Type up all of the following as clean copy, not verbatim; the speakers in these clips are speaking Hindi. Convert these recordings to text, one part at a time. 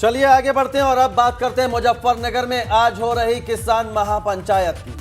चलिए आगे बढ़ते हैं और अब बात करते हैं मुजफ्फरनगर में आज हो रही किसान महापंचायत की।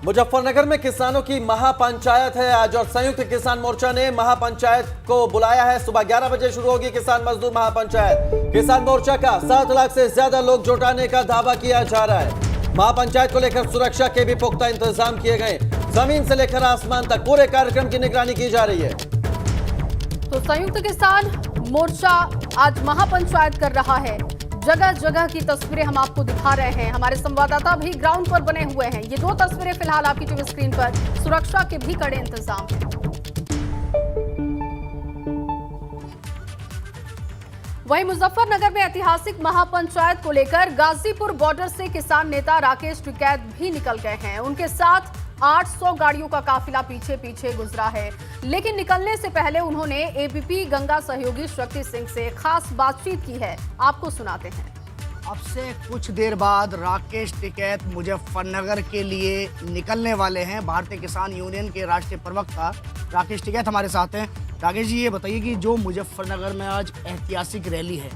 मुजफ्फरनगर में किसानों की महापंचायत है आज और संयुक्त किसान मोर्चा ने महापंचायत को बुलाया है। सुबह 11 बजे शुरू होगी किसान मजदूर महापंचायत। किसान मोर्चा का 7 लाख से ज्यादा लोग जुटाने का दावा किया जा रहा है। महापंचायत को लेकर सुरक्षा के भी पुख्ता इंतजाम किए गए। जमीन से लेकर आसमान तक पूरे कार्यक्रम की निगरानी की जा रही है। तो संयुक्त किसान मोर्चा आज महापंचायत कर रहा है। जगह जगह की तस्वीरें हम आपको दिखा रहे हैं। हमारे संवाददाता भी ग्राउंड पर बने हुए हैं। ये 2 तस्वीरें फिलहाल आपकी टीवी स्क्रीन पर। सुरक्षा के भी कड़े इंतजाम हैं। वहीं मुजफ्फरनगर में ऐतिहासिक महापंचायत को लेकर गाजीपुर बॉर्डर से किसान नेता राकेश टिकैत भी निकल गए हैं। उनके साथ 800 गाड़ियों का काफिला पीछे पीछे गुजरा है, लेकिन निकलने से पहले उन्होंने एबीपी गंगा सहयोगी शक्ति सिंह से खास बातचीत की है। आपको सुनाते हैं। अब से कुछ देर बाद राकेश टिकैत मुजफ्फरनगर के लिए निकलने वाले हैं। भारतीय किसान यूनियन के राष्ट्रीय प्रवक्ता राकेश टिकैत हमारे साथ हैं। राकेश जी, ये बताइए कि जो मुजफ्फरनगर में आज ऐतिहासिक रैली है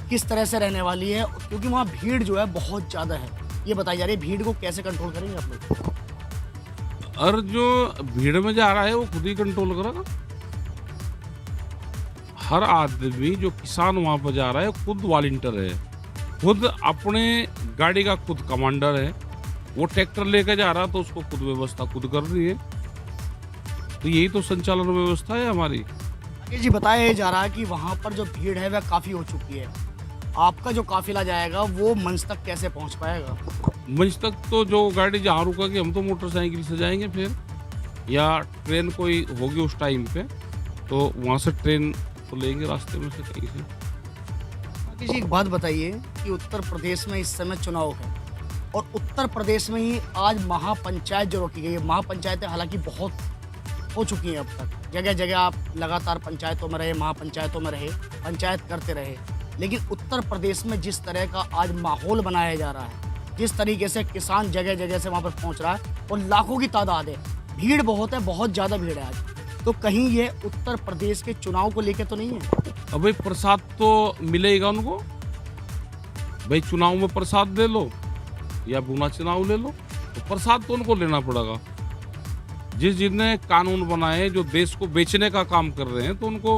किस तरह से रहने वाली है, क्योंकि वहाँ भीड़ जो है बहुत ज़्यादा है। ये बताई जा रही है, भीड़ को कैसे कंट्रोल करेंगे आप लोग? और जो भीड़ में जा रहा है वो खुद ही कंट्रोल करेगा। हर आदमी जो किसान वहां पर जा रहा है खुद वॉलंटियर है, खुद अपने गाड़ी का खुद कमांडर है। वो ट्रैक्टर लेकर जा रहा तो उसको खुद व्यवस्था खुद कर रही है। तो यही तो संचालन व्यवस्था है हमारी। जी, बताया जा रहा है कि वहाँ पर जो भीड़ है वह काफ़ी हो चुकी है। आपका जो काफिला जाएगा वो मंच तक कैसे पहुँच पाएगा? मंच तक तो जो गाड़ी जहाँ रुकेगी हम तो मोटरसाइकिल से जाएंगे फिर, या ट्रेन कोई होगी उस टाइम पे तो वहाँ से ट्रेन तो लेंगे रास्ते में से कहीं से। जी, एक बात बताइए कि उत्तर प्रदेश में इस समय चुनाव है और उत्तर प्रदेश में ही आज महापंचायत जो रोकी गई है। महापंचायतें हालांकि बहुत हो चुकी हैं अब तक, जगह जगह आप लगातार पंचायतों में रहे, महापंचायतों में रहे, पंचायत करते रहे, लेकिन उत्तर प्रदेश में जिस तरह का आज माहौल बनाया जा रहा है, जिस तरीके से किसान जगह जगह से वहाँ पर पहुँच रहा है और लाखों की तादाद है, भीड़ बहुत है, बहुत ज़्यादा भीड़ है आज, तो कहीं ये उत्तर प्रदेश के चुनाव को लेके तो नहीं है? अब भाई प्रसाद तो मिलेगा उनको। भाई चुनाव में प्रसाद ले लो या बिना चुनाव ले लो, तो प्रसाद तो उनको लेना पड़ेगा। जिन्हें कानून बनाए, जो देश को बेचने का काम कर रहे हैं, तो उनको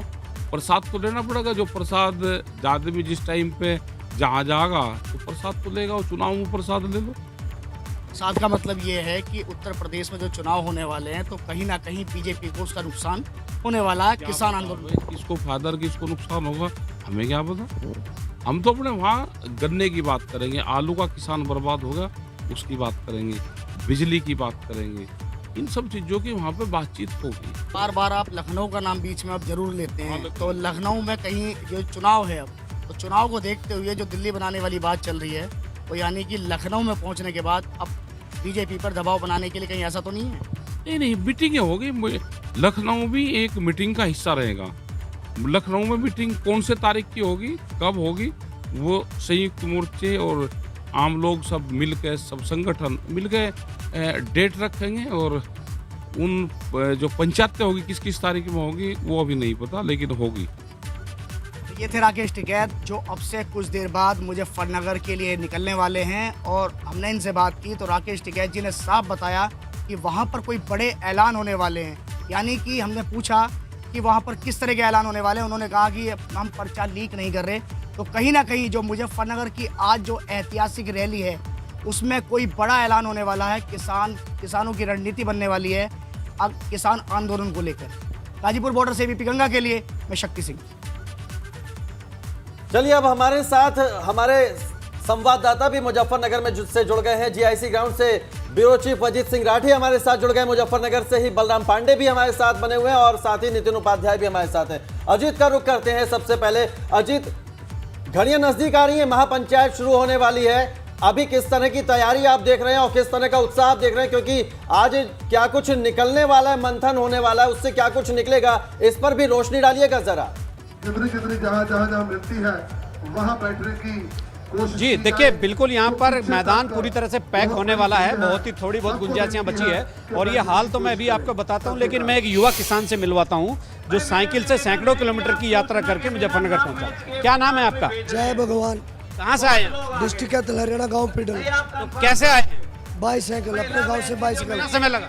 प्रसाद तो लेना पड़ेगा। जो प्रसाद ज़्यादा भी जिस टाइम पे जहाँ जाएगा तो प्रसाद तो लेगा, और चुनाव में प्रसाद ले लो। प्रसाद का मतलब ये है कि उत्तर प्रदेश में जो चुनाव होने वाले हैं तो कहीं ना कहीं बीजेपी को उसका नुकसान होने वाला है। किसान आंदोलन किसको फायदा किसको नुकसान होगा हमें क्या पता। हम तो अपने वहाँ गन्ने की बात करेंगे, आलू का किसान बर्बाद होगा उसकी बात करेंगे, बिजली की बात करेंगे, इन सब चीज़ों की वहाँ पे बातचीत होगी। बार बार आप लखनऊ का नाम बीच में आप जरूर लेते हैं, तो लखनऊ में कहीं जो चुनाव है अब, तो चुनाव को देखते हुए जो दिल्ली बनाने वाली बात चल रही है, तो यानी कि लखनऊ में पहुँचने के बाद अब बीजेपी पर दबाव बनाने के लिए कहीं ऐसा तो नहीं है? नहीं, मीटिंगें होगी। लखनऊ भी एक मीटिंग का हिस्सा रहेगा। लखनऊ में मीटिंग कौन से तारीख की होगी, कब होगी, वो संयुक्त मोर्चे और आम लोग सब मिलकर, सब संगठन मिलकर डेट रखेंगे, और उन जो पंचायतें होगी किस किस तारीख में होगी वो अभी नहीं पता, लेकिन होगी। ये थे राकेश टिकैत जो अब से कुछ देर बाद मुजफ्फरनगर के लिए निकलने वाले हैं, और हमने इनसे बात की तो राकेश टिकैत जी ने साफ बताया कि वहाँ पर कोई बड़े ऐलान होने वाले हैं। यानी कि हमने पूछा कि वहाँ पर किस तरह के ऐलान होने वाले हैं, उन्होंने कहा कि हम पर्चा लीक नहीं कर रहे। तो कहीं ना कहीं जो मुजफ्फरनगर की आज जो ऐतिहासिक रैली है उसमें कोई बड़ा ऐलान होने वाला है। किसानों की रणनीति बनने वाली है अब किसान आंदोलन को लेकर। गाजीपुर बॉर्डर से एबीपी गंगा के लिए मैं शक्ति सिंह। चलिए अब हमारे साथ हमारे संवाददाता भी मुजफ्फरनगर में से जुड़ गए हैं। जीआईसी ग्राउंड से ब्यूरो चीफ अजीत सिंह राठी हमारे साथ जुड़ गए। मुजफ्फरनगर से ही बलराम पांडे भी हमारे साथ बने हुए हैं और साथ ही नितिन उपाध्याय भी हमारे साथ हैं। अजीत का रुख करते हैं। सबसे पहले अजीत, घड़ियां नजदीक आ रही है, महापंचायत शुरू होने वाली है, अभी किस तरह की तैयारी आप देख रहे हैं और किस तरह का उत्साह आप देख रहे हैं, क्योंकि आज क्या कुछ निकलने वाला है, मंथन होने वाला है, उससे क्या कुछ निकलेगा, इस पर भी रोशनी डालिएगा जरा। जितनी जहाँ मिलती है वहाँ बैटरी की जी देखिए, बिल्कुल यहाँ पर मैदान पूरी तरह से पैक होने वाला है। बहुत ही थोड़ी बहुत गुंजाइश बची है और ये हाल तो मैं भी आपको बताता हूँ, लेकिन मैं एक युवा किसान से मिलवाता हूँ जो साइकिल से सैकड़ों किलोमीटर की यात्रा करके मुजफ्फरनगर पहुँचा। क्या नाम है आपका? जय भगवान। कहाँ से आए हैं? डिस्ट्रिक्ट है हरियाणा, गांव पिडल। तो कैसे आए हैं? बाईसाइकिल, अपने गांव से बाईसाइकिल। कितना समय लगा?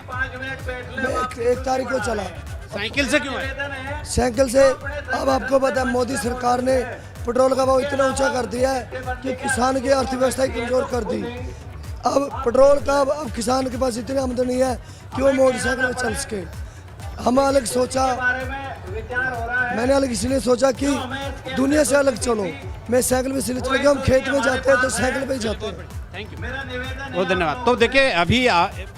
एक तारीख को चला। साइकिल से क्यों आए? साइकिल से अब आपको पता है मोदी सरकार ने पेट्रोल का भाव इतना ऊंचा कर दिया है कि किसान की अर्थव्यवस्था ही कमजोर कर दी। अब पेट्रोल का अब किसान के पास इतनी आमदनी है कि वो मोटरसाइकिल में चल सके। हम अलग सोचा, मैंने अलग इसलिए सोचा कि दुनिया से अलग चलो। मैं साइकिल में इसलिए चल गया, हम खेत में जाते हैं तो साइकिल पे ही जाते हैं। थैंक यू, बहुत धन्यवाद। तो देखिए, अभी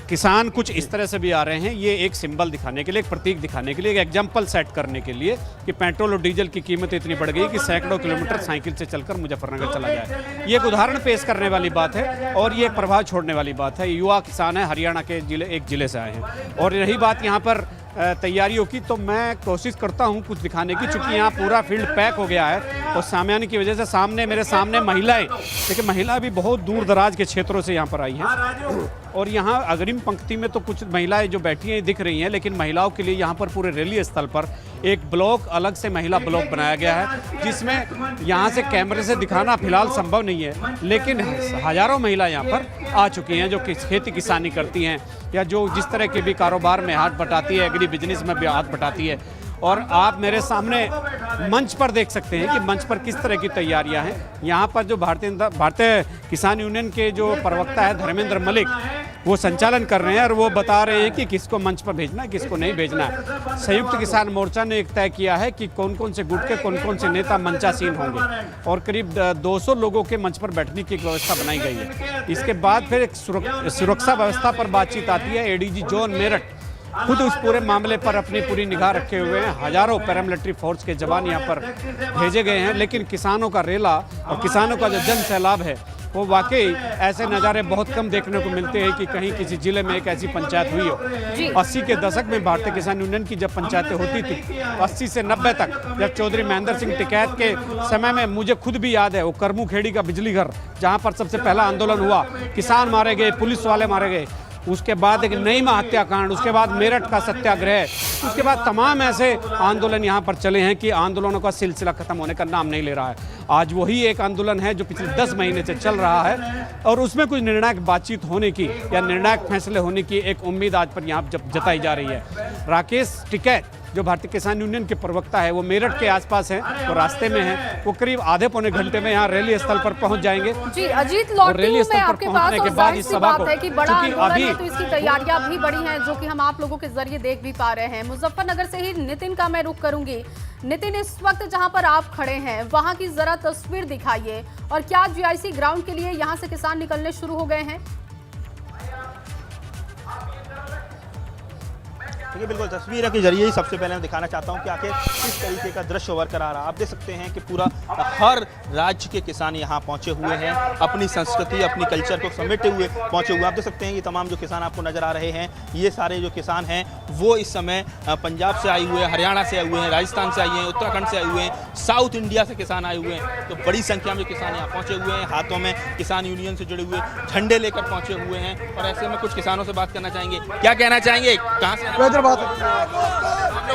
किसान कुछ इस तरह से भी आ रहे हैं, ये एक सिंबल दिखाने के लिए, एक प्रतीक दिखाने के लिए, एक एग्जाम्पल सेट करने के लिए कि पेट्रोल और डीजल की कीमत इतनी बढ़ गई कि सैकड़ों किलोमीटर साइकिल से चलकर मुजफ्फरनगर चला जाए। ये एक उदाहरण पेश करने वाली बात है और ये एक प्रभाव छोड़ने वाली बात है। युवा किसान है, हरियाणा के एक जिले से आए हैं। और रही बात यहाँ पर तैयारियों की, तो मैं कोशिश करता हूँ कुछ दिखाने की, चूँकि यहाँ पूरा फील्ड पैक हो गया है और सामयानी की वजह से मेरे सामने महिलाएं, देखिए महिला भी बहुत दूर दराज के क्षेत्रों से यहाँ पर आई हैं और यहाँ अग्रिम पंक्ति में तो कुछ महिलाएं जो बैठी हैं दिख रही हैं, लेकिन महिलाओं के लिए यहाँ पर पूरे रैली स्थल पर एक ब्लॉक, अलग से महिला ब्लॉक बनाया गया है, जिसमें यहाँ से कैमरे से दिखाना फिलहाल संभव नहीं है, लेकिन हजारों महिला यहाँ पर आ चुकी हैं जो खेती किसानी करती हैं या जो जिस तरह के भी कारोबार में हाथ बटाती है, एग्री बिजनेस में भी हाथ बटाती है। और आप मेरे सामने मंच पर देख सकते हैं कि मंच पर किस तरह की तैयारियां हैं। यहाँ पर जो भारतीय किसान यूनियन के जो प्रवक्ता है धर्मेंद्र मलिक, वो संचालन कर रहे हैं और वो बता रहे हैं कि किसको मंच पर भेजना है, किसको नहीं भेजना है। संयुक्त किसान मोर्चा ने एक तय किया है कि कौन कौन से गुट के कौन कौन से नेता मंचासीन होंगे और करीब 200 लोगों के मंच पर बैठने की एक व्यवस्था बनाई गई है। इसके बाद फिर एक सुरक्षा व्यवस्था पर बातचीत आती है। एडीजी जोन मेरठ खुद उस पूरे मामले पर अपनी पूरी निगाह रखे हुए हैं। हजारों पैरामिलिट्री फोर्स के जवान यहाँ पर भेजे गए हैं, लेकिन किसानों का रेला और किसानों का जो जन सैलाब है वो वाकई ऐसे नज़ारे बहुत कम देखने को मिलते हैं कि कहीं किसी जिले में एक ऐसी पंचायत हुई हो। 80 के दशक में भारतीय किसान यूनियन की जब पंचायतें होती थी 80 से 90 तक, जब चौधरी महेंद्र सिंह टिकैत के समय में, मुझे खुद भी याद है वो करमू खेड़ी का बिजली घर जहाँ पर सबसे पहला आंदोलन हुआ, किसान मारे गए, पुलिस वाले मारे गए, उसके बाद एक नईमा हत्याकांड, उसके बाद मेरठ का सत्याग्रह, उसके बाद तमाम ऐसे आंदोलन यहाँ पर चले हैं कि आंदोलनों का सिलसिला खत्म होने का नाम नहीं ले रहा है। आज वही एक आंदोलन है जो पिछले 10 महीने से चल रहा है और उसमें कुछ निर्णायक बातचीत होने की या निर्णायक फैसले होने की एक उम्मीद आज पर यहाँ जताई जा रही है। राकेश टिकैत जो भारतीय किसान यूनियन के प्रवक्ता है, वो मेरठ के आसपास हैं, वो रास्ते में हैं, वो करीब आधे पौने घंटे में यहाँ रैली स्थल पर पहुंच जाएंगे। जी अजीत, लौटती हूं मैं आपके पास और जाहिर सी बात है कि बड़ा आंदोलन है तो इसकी तैयारियां भी बड़ी हैं जो कि हम आप लोगों के जरिए देख भी पा रहे हैं। मुजफ्फरनगर से ही नितिन का मैं रुख करूंगी। नितिन, इस वक्त जहां पर आप खड़े हैं वहां की जरा तस्वीर दिखाइए और क्या जीआईसी ग्राउंड के लिए यहाँ से किसान निकलने शुरू हो गए हैं? देखिए, बिल्कुल तस्वीर के जरिए ही सबसे पहले मैं दिखाना चाहता हूं कि आखिर किस तरीके का दृश्य उभर कर आ रहा है। आप देख सकते हैं कि पूरा हर राज्य के किसान यहां पहुंचे हुए हैं, अपनी संस्कृति, अपनी कल्चर को समेटे हुए पहुंचे हुए। आप देख सकते हैं कि तमाम जो किसान आपको नज़र आ रहे हैं, ये सारे जो किसान हैं वो इस समय पंजाब से आए हुए हैं, हरियाणा से आए हुए हैं, राजस्थान से आए हैं, उत्तराखंड से आए हुए हैं, साउथ इंडिया से किसान आए हुए हैं। तो बड़ी संख्या में किसान यहाँ पहुँचे हुए हैं, हाथों में किसान यूनियन से जुड़े हुए झंडे लेकर पहुँचे हुए हैं। और ऐसे में कुछ किसानों से बात करना चाहेंगे। क्या कहना चाहेंगे? कहाँ से आप लोग?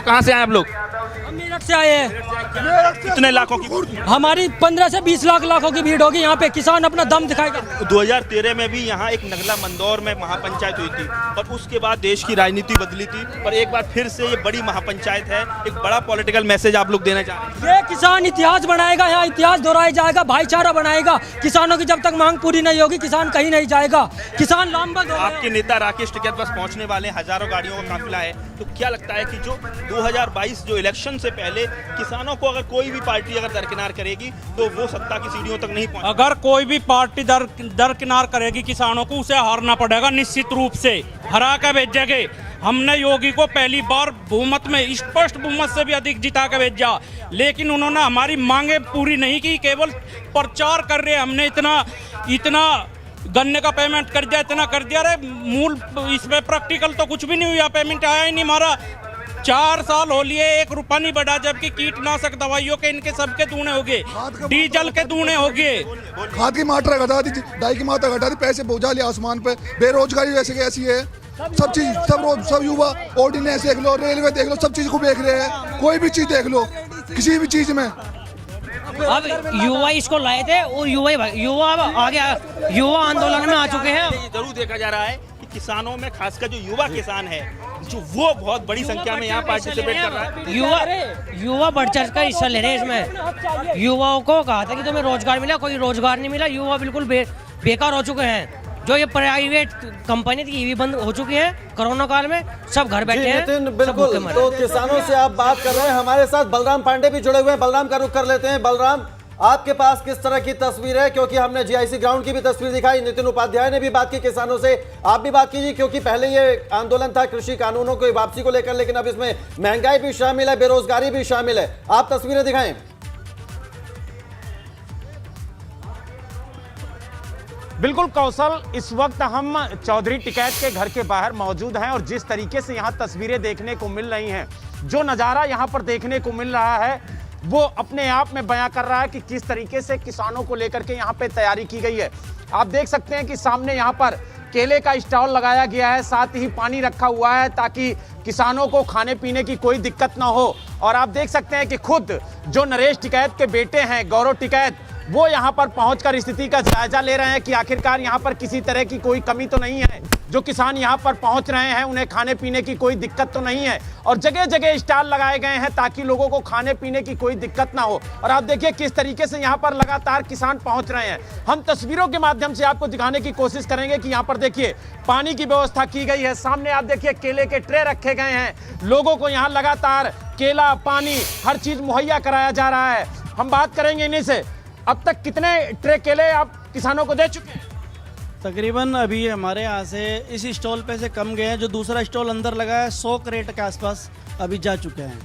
कहाँ से आए आप लोग? मेरठ से आए हैं। कितने लाखों की? हमारी 15 से 20 लाखों की भीड़ होगी यहाँ पे। किसान अपना दम दिखाएगा। 2013 में भी यहाँ एक नगला मंदौर में महापंचायत हुई थी और उसके बाद देश की राजनीति बदली थी और एक बार फिर से ये बड़ी महापंचायत है। एक बड़ा पॉलिटिकल मैसेज आप लोग देना चाह रहे हैं? ये किसान इतिहास बनाएगा, यहाँ इतिहास दोहराया जाएगा, भाईचारा बनाएगा। किसानों की जब तक मांग पूरी नहीं होगी किसान कहीं नहीं जाएगा। किसान लामबंद। आपके नेता राकेश टिकैत बस पहुँचने वाले, हजारों गाड़ियों का काफिला है। तो क्या लगता है कि जो 2022 जो इलेक्शन से पहले किसानों को अगर कोई भी पार्टी अगर दरकिनार करेगी तो वो सत्ता की सीढ़ियों तक नहीं पहुंच? अगर कोई भी पार्टी दरकिनार करेगी किसानों को, उसे हारना पड़ेगा निश्चित रूप से। हरा कर भेजेंगे। हमने योगी को पहली बार बहुमत में, स्पष्ट बहुमत से भी अधिक जिता कर भेजा, लेकिन उन्होंने हमारी मांगे पूरी नहीं की, केवल प्रचार कर रहे। हमने इतना गन्ने का पेमेंट कर दिया, इतना कर दिया। अरे मूल इसमें प्रैक्टिकल तो कुछ भी नहीं हुआ, पेमेंट आया ही नहीं हमारा। 4 साल हो लिए 1 रुपया नहीं बढ़ा, जबकि कीटनाशक दवाइयों के इनके सबके दूने हो गए, डीजल के दूने हो गए। खाद की मात्रा घटा दी, डाई की मात्रा घटा दी, पैसे पहुंचा लिया आसमान पे। बेरोजगारी वैसे की ऐसी है, सब चीज सब युवा ऑर्डिनेंस देख लो, रेलवे देख लो, सब चीज को देख रहे हैं। कोई भी चीज देख लो, किसी भी चीज में। अब युवा इसको लाए थे और युवा अब आगे युवा आंदोलन में आ चुके हैं। जरूर देखा जा रहा है कि किसानों में खासकर जो युवा किसान है, जो वो बहुत बड़ी संख्या में यहाँ पार्टिसिपेट कर रहा है। युवा बढ़ चढ़ कर हिस्सा ले रहे हैं इसमें। युवाओं को कहा था कि तुम्हें रोजगार मिला, कोई रोजगार नहीं मिला। युवा बिल्कुल बेकार हो चुके हैं। जो ये प्राइवेट कंपनी थी, ईवी बंद हो चुकी है कोरोना काल में, सब घर बैठे हैं। नितिन, बिल्कुल। तो किसानों से आप बात कर रहे हैं, हमारे साथ बलराम पांडे भी जुड़े हुए हैं। बलराम का रुख कर लेते हैं। बलराम, आपके पास किस तरह की तस्वीर है? क्योंकि हमने जीआईसी ग्राउंड की भी तस्वीर दिखाई, नितिन उपाध्याय ने भी बात की किसानों से, आप भी बात कीजिए। क्योंकि पहले ये आंदोलन था कृषि कानूनों की वापसी को लेकर, लेकिन अब इसमें महंगाई भी शामिल है, बेरोजगारी भी शामिल है। आप तस्वीरें दिखाएं। बिल्कुल कौशल, इस वक्त हम चौधरी टिकैत के घर के बाहर मौजूद हैं और जिस तरीके से यहाँ तस्वीरें देखने को मिल रही हैं, जो नज़ारा यहाँ पर देखने को मिल रहा है, वो अपने आप में बयां कर रहा है कि किस तरीके से किसानों को लेकर के यहाँ पे तैयारी की गई है। आप देख सकते हैं कि सामने यहाँ पर केले का स्टॉल लगाया गया है, साथ ही पानी रखा हुआ है ताकि किसानों को खाने पीने की कोई दिक्कत ना हो। और आप देख सकते हैं कि खुद जो नरेश टिकैत के बेटे हैं, गौरव टिकैत, वो यहाँ पर पहुंचकर स्थिति का जायजा ले रहे हैं कि आखिरकार यहाँ पर किसी तरह की कोई कमी तो नहीं है। जो किसान यहाँ पर पहुंच रहे हैं उन्हें खाने पीने की कोई दिक्कत तो नहीं है, और जगह जगह स्टॉल लगाए गए हैं ताकि लोगों को खाने पीने की कोई दिक्कत ना हो। और आप देखिए किस तरीके से यहाँ पर लगातार किसान पहुंच रहे हैं। हम तस्वीरों के माध्यम से आपको दिखाने की कोशिश करेंगे कि यहाँ पर देखिए पानी की व्यवस्था की गई है। सामने आप देखिए केले के ट्रे रखे गए हैं, लोगों को यहाँ लगातार केला, पानी, हर चीज मुहैया कराया जा रहा है। हम बात करेंगे इन्हीं से। अब तक कितने ट्रे केले आप किसानों को दे चुके हैं? तकरीबन अभी हमारे यहाँ से इस स्टॉल पे से कम गए हैं। जो दूसरा स्टॉल अंदर लगा है 100 क्रेट के आसपास अभी जा चुके हैं।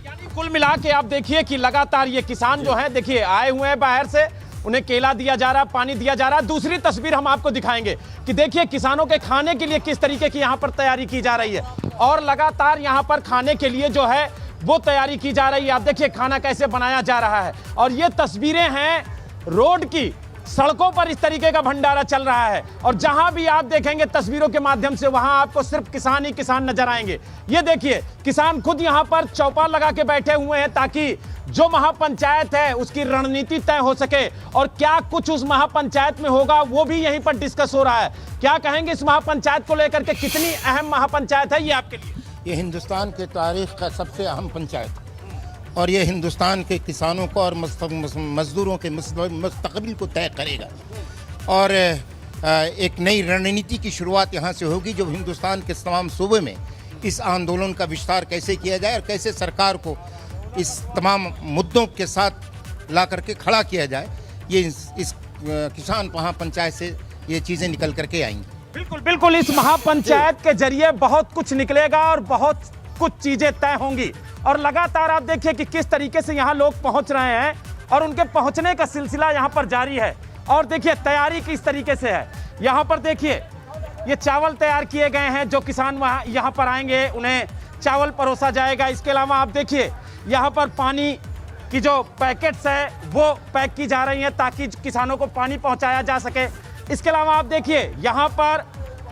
यानी कुल मिला के आप देखिए कि लगातार ये किसान जो है, देखिए आए हुए हैं बाहर से, उन्हें केला दिया जा रहा, पानी दिया जा रहा। दूसरी तस्वीर हम आपको दिखाएंगे कि देखिए किसानों के खाने के लिए किस तरीके की यहाँ पर तैयारी की जा रही है, और लगातार यहाँ पर खाने के लिए जो है वो तैयारी की जा रही है। आप देखिए खाना कैसे बनाया जा रहा है, और ये तस्वीरें हैं रोड की, सड़कों पर इस तरीके का भंडारा चल रहा है। और जहां भी आप देखेंगे तस्वीरों के माध्यम से, वहां आपको सिर्फ किसान ही किसान नजर आएंगे। ये देखिए किसान खुद यहां पर चौपाल लगा के बैठे हुए हैं ताकि जो महापंचायत है उसकी रणनीति तय हो सके, और क्या कुछ उस महापंचायत में होगा वो भी यहीं पर डिस्कस हो रहा है। क्या कहेंगे इस महापंचायत को लेकर के, कितनी अहम महापंचायत है ये आपके लिए? ये हिंदुस्तान के तारीख का सबसे अहम पंचायत, और ये हिंदुस्तान के किसानों को और मजदूरों के मुस्तकबिल को तय करेगा। और एक नई रणनीति की शुरुआत यहाँ से होगी, जो हिंदुस्तान के तमाम सूबे में इस आंदोलन का विस्तार कैसे किया जाए और कैसे सरकार को इस तमाम मुद्दों के साथ ला करके खड़ा किया जाए। ये इस किसान महापंचायत से ये चीज़ें निकल करके आएंगी। बिल्कुल बिल्कुल, इस महापंचायत के जरिए बहुत कुछ निकलेगा और बहुत कुछ चीजें तय होंगी। और लगातार आप देखिए कि किस तरीके से यहाँ लोग पहुँच रहे हैं, और उनके पहुँचने का सिलसिला यहाँ पर जारी है। और देखिए तैयारी किस तरीके से है। यहाँ पर देखिए ये चावल तैयार किए गए हैं, जो किसान वहाँ यहाँ पर आएंगे उन्हें चावल परोसा जाएगा। इसके अलावा आप देखिए यहाँ पर पानी की जो पैकेट्स है वो पैक की जा रही हैं ताकि किसानों को पानी पहुँचाया जा सके। इसके अलावा आप देखिए यहाँ पर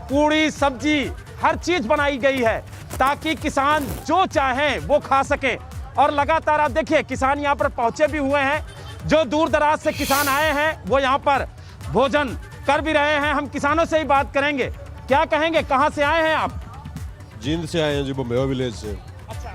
पूड़ी, सब्जी, हर चीज बनाई गई है ताकि किसान जो चाहें वो खा सके। और लगातार आप देखिए किसान यहाँ पर पहुंचे भी हुए हैं। जो दूर दराज से किसान आए हैं वो यहाँ पर भोजन कर भी रहे हैं। हम किसानों से ही बात करेंगे। क्या कहेंगे, कहाँ से आए हैं आप? जींद से आए हैं जी, बम्बेवा विलेज से। अच्छा,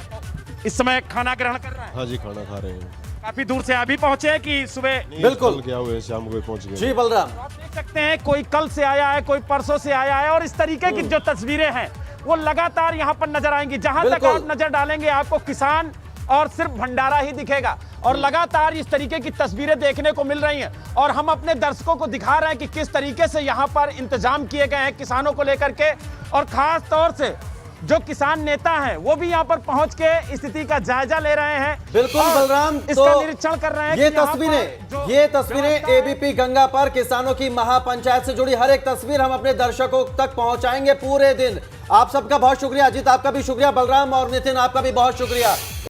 इस समय खाना ग्रहण कर रहे हैं? हाँ जी, खाना खा रहे हैं। काफी दूर से अभी पहुंचे हैं कि सुबह? बिल्कुल क्या हुए, शाम को पहुंच गए जी। बलराम, आप देख सकते हैं कोई कल से आया है, कोई परसों से आया है, और इस तरीके की जो तस्वीरें हैं वो लगातार यहाँ पर नजर आएंगी। जहां तक आप नजर डालेंगे आपको किसान और सिर्फ भंडारा ही दिखेगा। और लगातार इस तरीके की तस्वीरें देखने को मिल रही हैं, और हम अपने दर्शकों को दिखा रहे हैं कि किस तरीके से यहाँ पर इंतजाम किए गए हैं किसानों को लेकर के। और खास तौर से जो किसान नेता हैं वो भी यहाँ पर पहुंच के स्थिति का जायजा ले रहे हैं। बिल्कुल और बलराम, इसका तो निरीक्षण कर रहे हैं। ये तस्वीरें एबीपी गंगा पर किसानों की महापंचायत से जुड़ी हर एक तस्वीर हम अपने दर्शकों तक पहुंचाएंगे पूरे दिन। आप सबका बहुत शुक्रिया। अजीत आपका भी शुक्रिया, बलराम और नितिन आपका भी बहुत शुक्रिया।